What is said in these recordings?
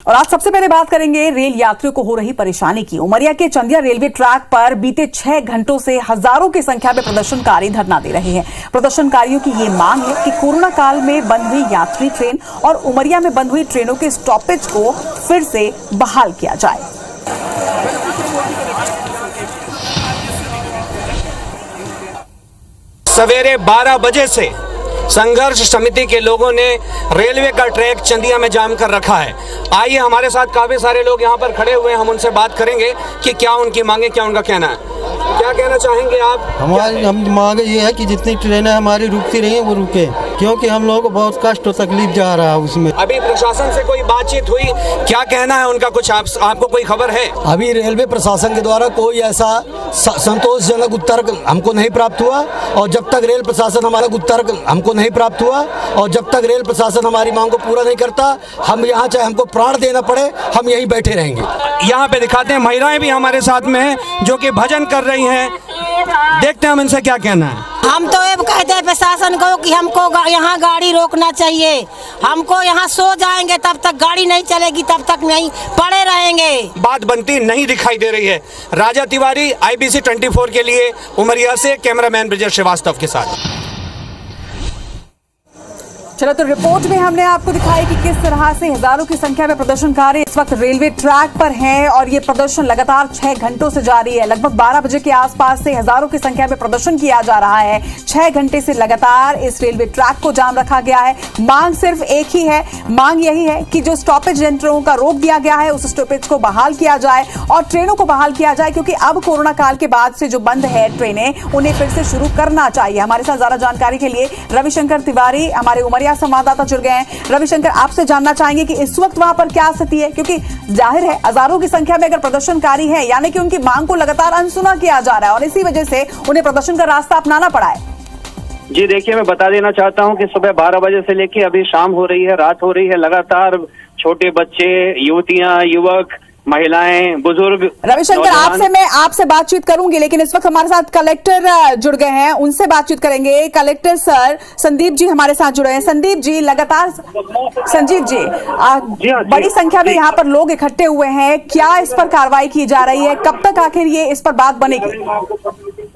और आज सबसे पहले बात करेंगे रेल यात्रियों को हो रही परेशानी की। उमरिया के चंदिया रेलवे ट्रैक पर बीते 6 घंटों से हजारों की संख्या में प्रदर्शनकारी धरना दे रहे हैं। प्रदर्शनकारियों की ये मांग है कि कोरोना काल में बंद हुई यात्री ट्रेन और उमरिया में बंद हुई ट्रेनों के स्टॉपेज को फिर से बहाल किया जाए। सवेरे 12 बजे से संघर्ष समिति के लोगों ने रेलवे का ट्रैक चंदिया में जाम कर रखा है। आइए, हमारे साथ काफी सारे लोग यहाँ पर खड़े हुए हैं, हम उनसे बात करेंगे कि क्या उनकी मांगे, क्या उनका कहना है। क्या कहना चाहेंगे आप? हम मांगे ये है कि जितनी ट्रेनें हमारी रुकती रही हैं वो रुके, क्योंकि हम लोगों को बहुत कष्ट और तकलीफ जा रहा है उसमें। अभी प्रशासन से कोई बातचीत हुई? क्या कहना है उनका, कुछ आपको कोई खबर है? अभी रेलवे प्रशासन के द्वारा कोई ऐसा संतोषजनक उत्तर हमको नहीं प्राप्त हुआ, और जब तक रेल प्रशासन हमारा उत्तर हमको नहीं प्राप्त हुआ और जब तक रेल प्रशासन हमारी मांग को पूरा नहीं करता, हम यहाँ चाहे हमको प्राण देना पड़े, हम यहीं बैठे रहेंगे। यहाँ पे दिखाते हैं, महिलाएं भी हमारे साथ में हैं जो कि भजन कर रही हैं। देखते हैं हम इनसे क्या कहना है। हम तो ये कहते हैं प्रशासन को कि हमको यहाँ गाड़ी रोकना चाहिए। हमको यहाँ सो जाएंगे तब तक गाड़ी नहीं चलेगी, तब तक नहीं पड़े रहेंगे। बात बनती नहीं दिखाई दे रही है। राजा तिवारी, IBC 24 के लिए उमरिया से कैमरामैन ब्रिजेश श्रीवास्तव के साथ। चलो, तो रिपोर्ट में हमने आपको दिखाई कि किस तरह से हजारों की संख्या में प्रदर्शनकारी इस वक्त रेलवे ट्रैक पर हैं और ये प्रदर्शन लगातार 6 घंटों से जारी है। लगभग 12 बजे के आसपास से हजारों की संख्या में प्रदर्शन किया जा रहा है। 6 घंटे से लगातार इस रेलवे ट्रैक को जाम रखा गया है। मांग सिर्फ एक ही है, मांग यही है कि जो स्टॉपेज ट्रेनों का रोक दिया गया है उस स्टॉपेज को बहाल किया जाए और ट्रेनों को बहाल किया जाए, क्योंकि अब कोरोना काल के बाद से जो बंद है ट्रेनें, उन्हें फिर से शुरू करना चाहिए। हमारे साथ ज्यादा जानकारी के लिए रविशंकर तिवारी हमारे उमरिया संवाददाता जुड़ गए हैं। रविशंकर, आपसे जानना चाहेंगे कि इस वक्त वहां पर क्या स्थिति है, क्योंकि जाहिर है हजारों की संख्या में अगर प्रदर्शनकारी हैं, यानी कि उनकी मांग को लगातार अनसुना किया जा रहा है और इसी वजह से उन्हें प्रदर्शन का रास्ता अपनाना पड़ा है। जी देखिए, मैं बता देना चाहता हूं कि सुबह 12 बजे से लेके अभी शाम हो रही है, रात हो रही है, लगातार छोटे बच्चे, युवतियां, युवक, महिलाएं, बुजुर्ग। रविशंकर, मैं आपसे बातचीत करूंगी, लेकिन इस वक्त हमारे साथ कलेक्टर जुड़ गए हैं, उनसे बातचीत करेंगे। कलेक्टर सर संदीप जी हमारे साथ जुड़े हैं। संदीप जी, लगातार संजीव जी, बड़ी संख्या में यहाँ पर लोग इकट्ठे हुए हैं, क्या इस पर कार्रवाई की जा रही है? कब तक आखिर ये इस पर बात बनेगी?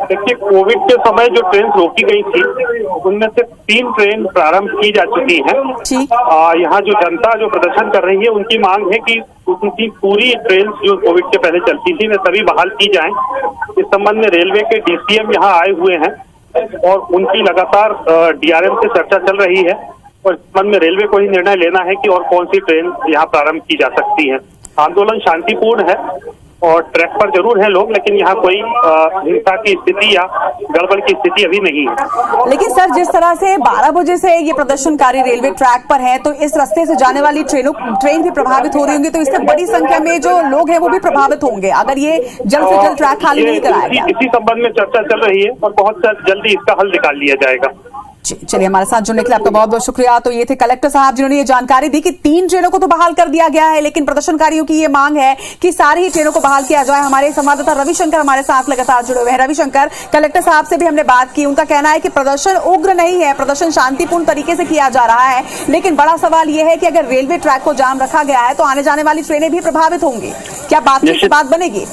देखिए, कोविड के समय जो ट्रेन रोकी गई थी उनमें से 3 ट्रेन प्रारंभ की जा चुकी हैं। यहाँ जो जनता जो प्रदर्शन कर रही है उनकी मांग है कि उनकी पूरी ट्रेन जो कोविड के पहले चलती थी वे सभी बहाल की जाएं। इस संबंध में रेलवे के DCM यहाँ आए हुए हैं और उनकी लगातार DRM से चर्चा चल रही है और इस संबंध में रेलवे को ही निर्णय लेना है कि और कौन सी ट्रेन यहाँ प्रारंभ की जा सकती है। आंदोलन शांतिपूर्ण है और ट्रैक पर जरूर है लोग, लेकिन यहाँ कोई हिंसा की स्थिति या गड़बड़ की स्थिति अभी नहीं है। लेकिन सर, जिस तरह से 12 बजे से ये प्रदर्शनकारी रेलवे ट्रैक पर हैं, तो इस रास्ते से जाने वाली ट्रेन भी प्रभावित हो रही होंगी, तो इससे बड़ी संख्या में जो लोग हैं वो भी प्रभावित होंगे अगर ये जल्द से जल्द ट्रैक खाली नहीं कराया गया। इसी संबंध में चर्चा चल रही है और बहुत जल्दी इसका हल निकाल लिया जाएगा। चलिए, हमारे साथ जुड़ने के लिए आपका बहुत बहुत शुक्रिया। तो ये थे कलेक्टर साहब जिन्होंने ये जानकारी दी कि 3 ट्रेनों को तो बहाल कर दिया गया है, लेकिन प्रदर्शनकारियों की ये मांग है कि सारी ही ट्रेनों को बहाल किया जाए। हमारे संवाददाता रविशंकर हमारे साथ लगातार जुड़े हुए हैं। रविशंकर, कलेक्टर साहब से भी हमने बात की, उनका कहना है कि प्रदर्शन उग्र नहीं है, प्रदर्शन शांतिपूर्ण तरीके से किया जा रहा है, लेकिन बड़ा सवाल यह है कि अगर रेलवे ट्रैक को जाम रखा गया है तो आने जाने वाली ट्रेनें भी प्रभावित होंगी। क्या बात बनेगी?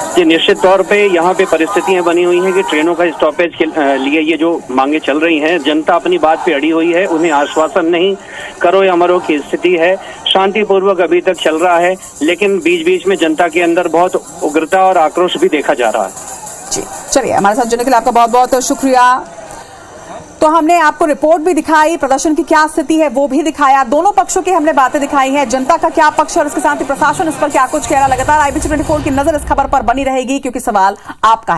जी, निश्चित तौर पे यहाँ पे परिस्थितियां बनी हुई हैं कि ट्रेनों का स्टॉपेज के लिए ये जो मांगे चल रही हैं, जनता अपनी बात पे अड़ी हुई है, उन्हें आश्वासन नहीं, करो या मरो की स्थिति है। शांतिपूर्वक अभी तक चल रहा है, लेकिन बीच बीच में जनता के अंदर बहुत उग्रता और आक्रोश भी देखा जा रहा है। जी, चलिए, हमारे साथ जुड़ने के लिए आपका बहुत बहुत शुक्रिया। तो हमने आपको रिपोर्ट भी दिखाई, प्रदर्शन की क्या स्थिति है वो भी दिखाया, दोनों पक्षों की हमने बातें दिखाई हैं, जनता का क्या पक्ष और इसके साथ ही प्रशासन इस पर क्या कुछ कह रहा। लगातार IBC 24 की नजर इस खबर पर बनी रहेगी, क्योंकि सवाल आपका है।